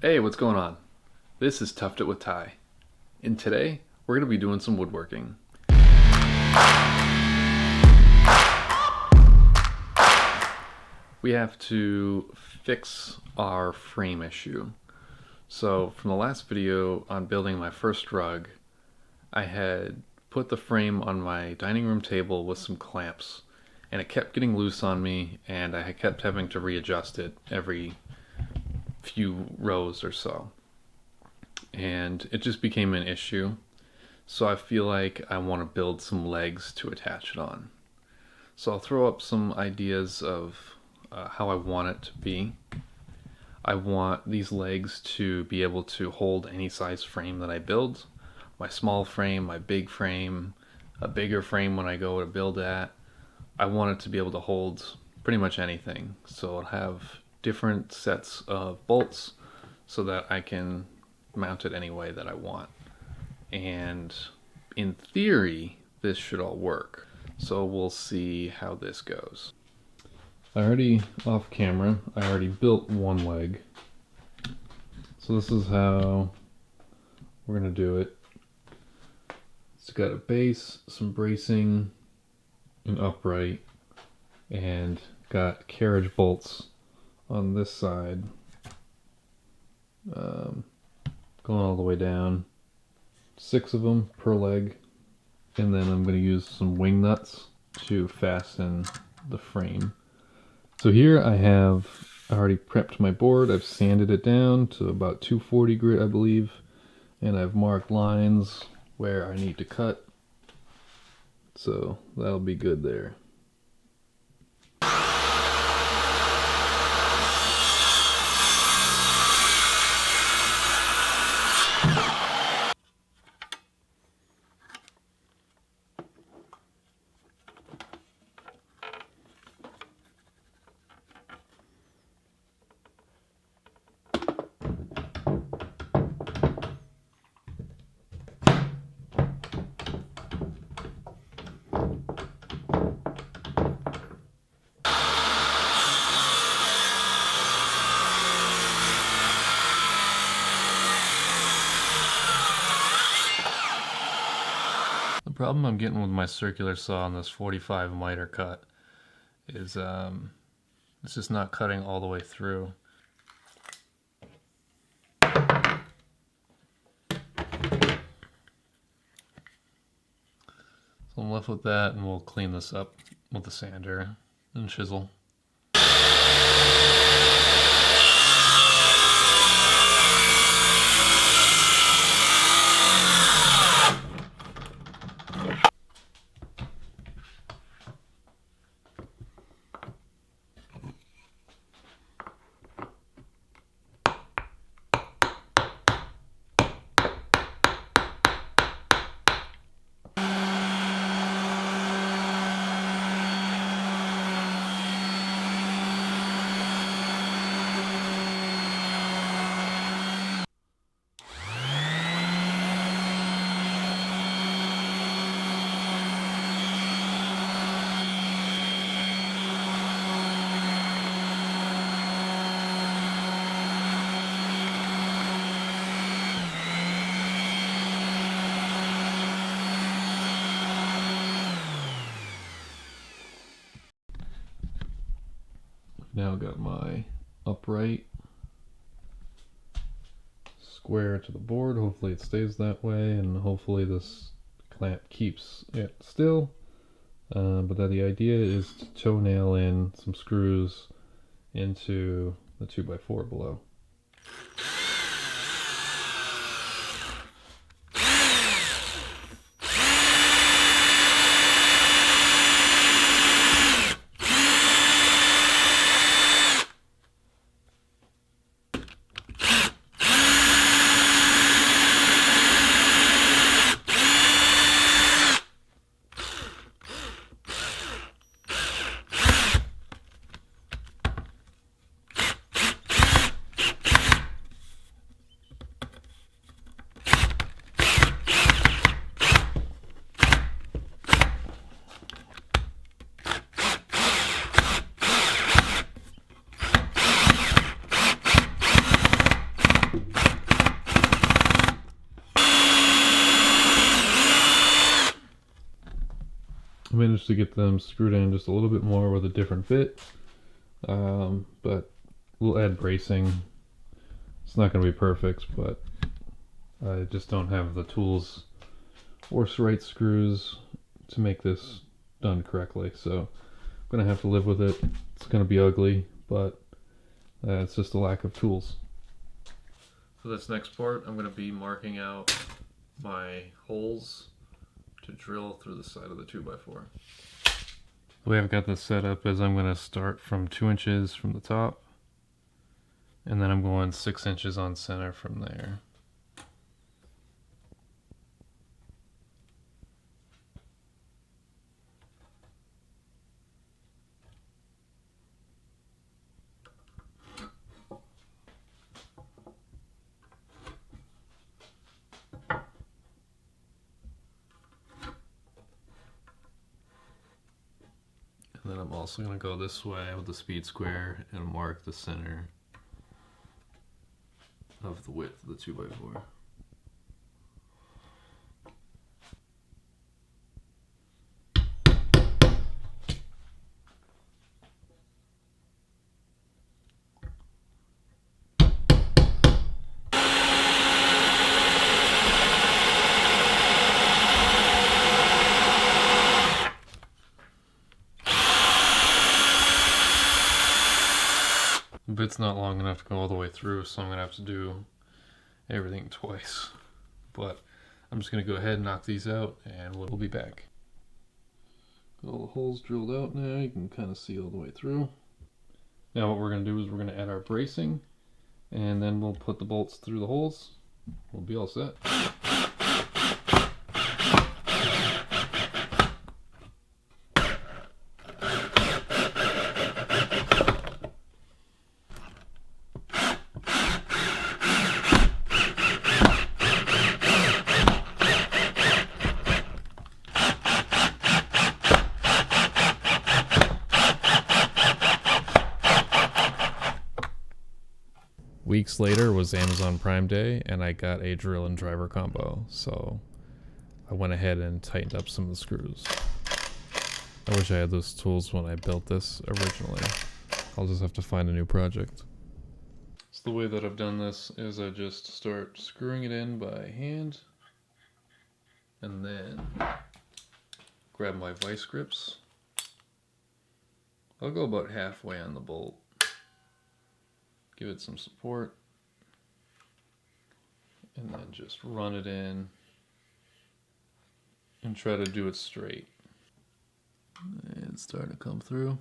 Hey, what's going on? This is Tuft It with Ty, and today we're going to be doing some woodworking. We have to fix our frame issue. So from the last video on building my first rug, I had put the frame on my dining room table with some clamps, and it kept getting loose on me, and I kept having to readjust it every few rows or so. And it just became an issue. So I feel like I want to build some legs to attach it on. So I'll throw up some ideas of how I want it to be. I want these legs to be able to hold any size frame that I build. My small frame, my big frame, a bigger frame when I go to build at. I want it to be able to hold pretty much anything. So I'll have different sets of bolts so that I can mount it any way that I want. And in theory, this should all work. So we'll see how this goes. I already, off camera, I already built one leg. So this is how we're gonna do it. It's got a base, some bracing, an upright, and got carriage bolts on this side, going all the way down. 6 of them per leg, and then I'm going to use some wing nuts to fasten the frame. So here I already prepped my board. I've sanded it down to about 240 grit, I believe, and I've marked lines where I need to cut, so that'll be good there. The problem I'm getting with my circular saw on this 45 miter cut is it's just not cutting all the way through. So I'm left with that, and we'll clean this up with the sander and chisel. Now got my upright square to the board. Hopefully it stays that way, and hopefully this clamp keeps it still. But then the idea is to toe nail in some screws into the 2x4 below. managed to get them screwed in just a little bit more with a different bit, but we'll add bracing. It's not going to be perfect, but I just don't have the tools or right screws to make this done correctly, so I'm going to have to live with it. It's going to be ugly, but it's just a lack of tools. For this next part, I'm going to be marking out my holes to drill through the side of the 2x4. The way I've got this set up is I'm going to start from 2 inches from the top, and then I'm going 6 inches on center from there. And then I'm also going to go this way with the speed square and mark the center of the width of the 2x4. The bit's not long enough to go all the way through, so I'm going to have to do everything twice. But I'm just going to go ahead and knock these out, and we'll be back. All the holes drilled out now, you can kind of see all the way through. Now what we're going to do is we're going to add our bracing, and then we'll put the bolts through the holes. We'll be all set. Weeks later was Amazon Prime Day, and I got a drill and driver combo, so I went ahead and tightened up some of the screws. I wish I had those tools when I built this originally. I'll just have to find a new project. So the way that I've done this is I just start screwing it in by hand, and then grab my vice grips. I'll go about halfway on the bolt. Give it some support, and then just run it in and try to do it straight. And it's starting to come through.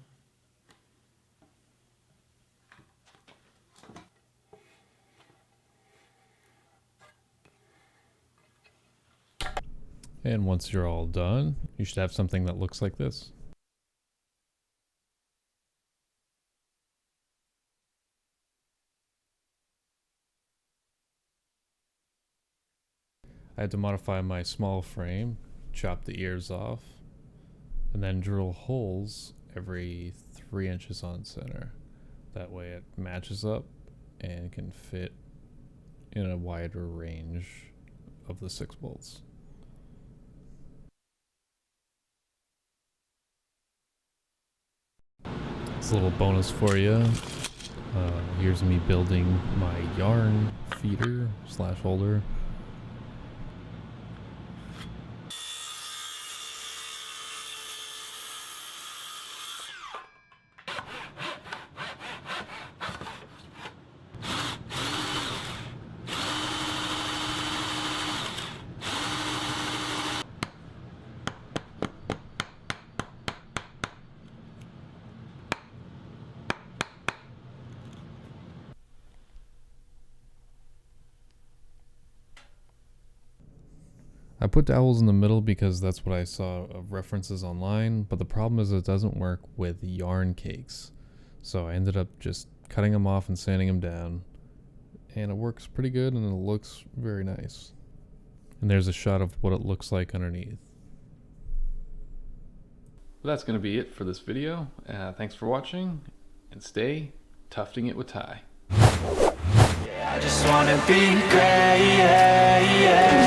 And once you're all done, you should have something that looks like this. I had to modify my small frame, chop the ears off, and then drill holes every 3 inches on center. That way it matches up and can fit in a wider range of the 6 bolts. It's a little bonus for you. Here's me building my yarn feeder / holder. I put dowels in the middle because that's what I saw of references online, but the problem is it doesn't work with yarn cakes. So I ended up just cutting them off and sanding them down, and it works pretty good and it looks very nice. And there's a shot of what it looks like underneath. Well, that's going to be it for this video. Thanks for watching, and stay tufting it with Ty. I just wanna be great, yeah, yeah.